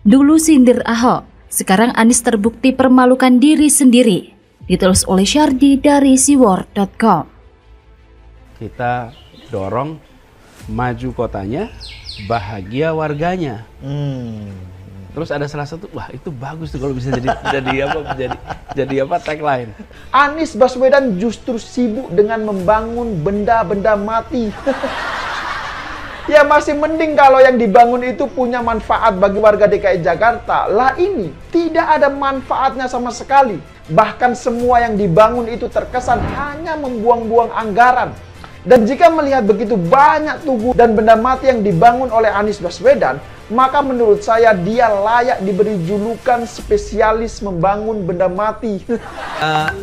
Dulu sindir Ahok, sekarang Anies terbukti permalukan diri sendiri. Ditulis oleh Syardi dari siwar.com. Kita dorong maju kotanya, bahagia warganya. Terus ada salah satu, wah itu bagus tuh kalau bisa jadi tagline. Anies Baswedan justru sibuk dengan membangun benda-benda mati. Ya masih mending kalau yang dibangun itu punya manfaat bagi warga DKI Jakarta. Lah ini tidak ada manfaatnya sama sekali. Bahkan semua yang dibangun itu terkesan hanya membuang-buang anggaran. Dan jika melihat begitu banyak tugu dan benda mati yang dibangun oleh Anies Baswedan, maka menurut saya dia layak diberi julukan spesialis membangun benda mati.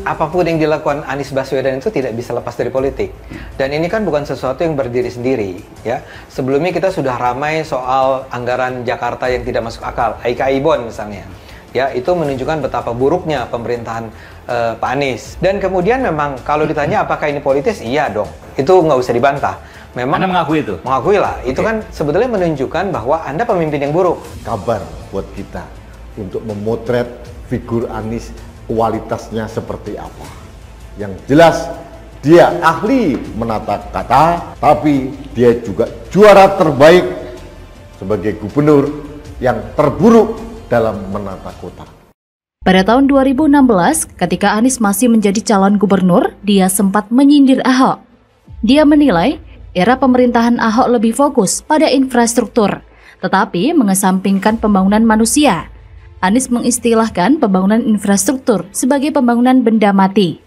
Apapun yang dilakukan Anies Baswedan itu tidak bisa lepas dari politik. Dan ini kan bukan sesuatu yang berdiri sendiri, ya. Sebelumnya kita sudah ramai soal anggaran Jakarta yang tidak masuk akal, IKI Bond misalnya. Ya, itu menunjukkan betapa buruknya pemerintahan Pak Anies. Dan kemudian memang kalau ditanya apakah ini politis, iya dong. Itu nggak usah dibantah. Memang Anda mengakui itu? Mengakui lah. Itu kan sebetulnya menunjukkan bahwa Anda pemimpin yang buruk. Kabar buat kita untuk memotret figur Anies kualitasnya seperti apa. Yang jelas dia ahli menata kata, tapi dia juga juara terbaik sebagai gubernur yang terburuk dalam menata kota. Pada tahun 2016, ketika Anies masih menjadi calon gubernur, dia sempat menyindir Ahok. Dia menilai era pemerintahan Ahok lebih fokus pada infrastruktur, tetapi mengesampingkan pembangunan manusia. Anies mengistilahkan pembangunan infrastruktur sebagai pembangunan benda mati.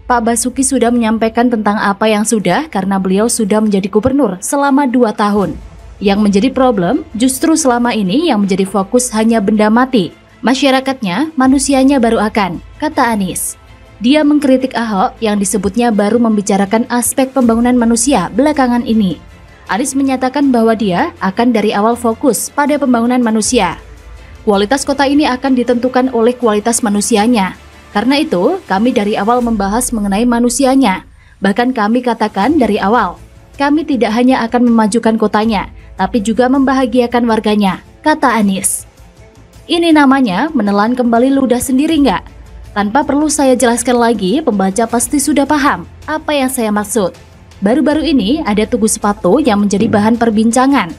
Pak Basuki sudah menyampaikan tentang apa yang sudah karena beliau sudah menjadi gubernur selama 2 tahun. Yang menjadi problem justru selama ini yang menjadi fokus hanya benda mati. Masyarakatnya, manusianya baru akan, kata Anies. Dia mengkritik Ahok yang disebutnya baru membicarakan aspek pembangunan manusia belakangan ini. Anies menyatakan bahwa dia akan dari awal fokus pada pembangunan manusia. Kualitas kota ini akan ditentukan oleh kualitas manusianya. Karena itu, kami dari awal membahas mengenai manusianya. Bahkan kami katakan dari awal, kami tidak hanya akan memajukan kotanya, tapi juga membahagiakan warganya, kata Anies. Ini namanya menelan kembali ludah sendiri nggak? Tanpa perlu saya jelaskan lagi, pembaca pasti sudah paham apa yang saya maksud. Baru-baru ini ada tugu sepatu yang menjadi bahan perbincangan.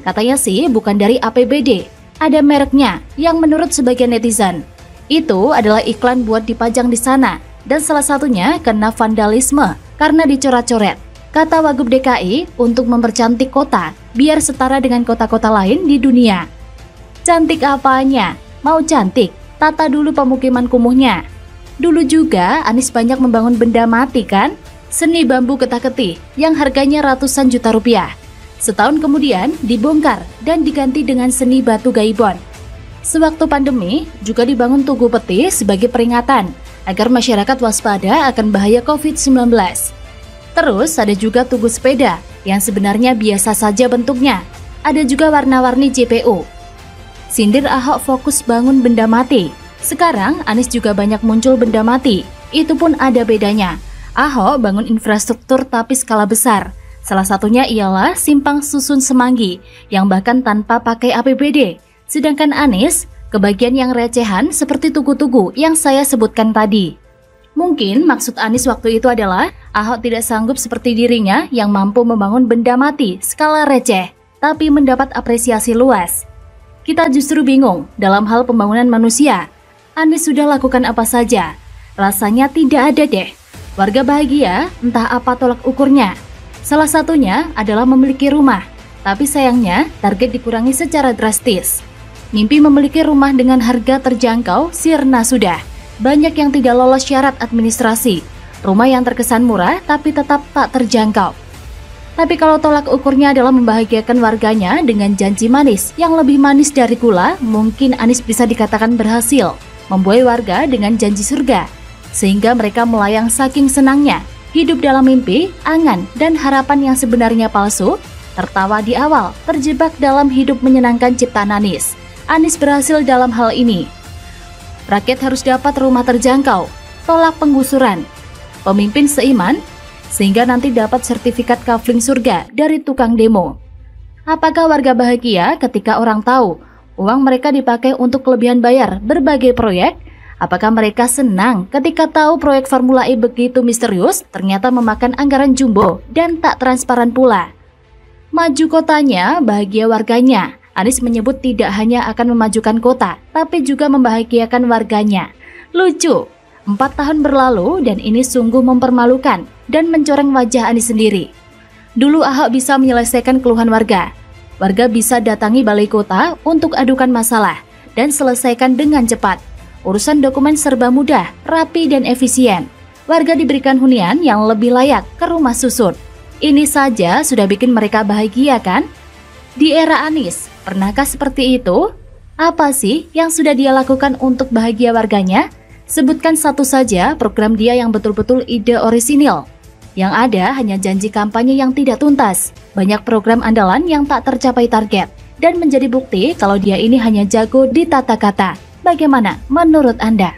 Katanya sih bukan dari APBD, ada mereknya yang menurut sebagian netizen. Itu adalah iklan buat dipajang di sana, dan salah satunya kena vandalisme karena dicoret-coret. Kata Wagub DKI untuk mempercantik kota, biar setara dengan kota-kota lain di dunia. Cantik apanya? Mau cantik? Tata dulu pemukiman kumuhnya. Dulu juga Anies banyak membangun benda mati kan? Seni bambu ketak-ketih yang harganya ratusan juta rupiah. Setahun kemudian dibongkar dan diganti dengan seni batu gaibon. Sewaktu pandemi juga dibangun tugu peti sebagai peringatan agar masyarakat waspada akan bahaya COVID-19. Terus ada juga tugu sepeda yang sebenarnya biasa saja bentuknya. Ada juga warna-warni JPO. Sindir Ahok fokus bangun benda mati. Sekarang Anies juga banyak muncul benda mati. Itu pun ada bedanya. Ahok bangun infrastruktur tapi skala besar. Salah satunya ialah Simpang Susun Semanggi yang bahkan tanpa pakai APBD. Sedangkan Anies kebagian yang recehan seperti tugu-tugu yang saya sebutkan tadi. Mungkin maksud Anies waktu itu adalah Ahok tidak sanggup seperti dirinya yang mampu membangun benda mati skala receh, tapi mendapat apresiasi luas. Kita justru bingung dalam hal pembangunan manusia. Anies sudah lakukan apa saja? Rasanya tidak ada deh. Warga bahagia, entah apa tolak ukurnya. Salah satunya adalah memiliki rumah. Tapi sayangnya, target dikurangi secara drastis. Mimpi memiliki rumah dengan harga terjangkau sirna sudah. Banyak yang tidak lolos syarat administrasi. Rumah yang terkesan murah tapi tetap tak terjangkau. Tapi kalau tolak ukurnya adalah membahagiakan warganya dengan janji manis yang lebih manis dari gula, mungkin Anies bisa dikatakan berhasil membuai warga dengan janji surga. Sehingga mereka melayang saking senangnya, hidup dalam mimpi, angan, dan harapan yang sebenarnya palsu, tertawa di awal, terjebak dalam hidup menyenangkan ciptaan Anies. Anies berhasil dalam hal ini. Rakyat harus dapat rumah terjangkau, tolak penggusuran, pemimpin seiman, sehingga nanti dapat sertifikat kafling surga dari tukang demo. Apakah warga bahagia ketika orang tahu Uang mereka dipakai untuk kelebihan bayar berbagai proyek. Apakah mereka senang ketika tahu proyek Formula E begitu misterius ternyata memakan anggaran jumbo dan tak transparan pula? Maju kotanya, bahagia warganya. Anies menyebut tidak hanya akan memajukan kota, tapi juga membahagiakan warganya. Lucu, 4 tahun berlalu dan ini sungguh mempermalukan dan mencoreng wajah Anies sendiri. Dulu Ahok bisa menyelesaikan keluhan warga. Warga bisa datangi balai kota untuk adukan masalah dan selesaikan dengan cepat. Urusan dokumen serba mudah, rapi dan efisien. Warga diberikan hunian yang lebih layak ke rumah susun. Ini saja sudah bikin mereka bahagia kan? Di era Anies, pernahkah seperti itu? Apa sih yang sudah dia lakukan untuk bahagia warganya? Sebutkan satu saja program dia yang betul-betul ide orisinil. Yang ada hanya janji kampanye yang tidak tuntas, banyak program andalan yang tak tercapai target, dan menjadi bukti kalau dia ini hanya jago di tata kata. Bagaimana menurut Anda?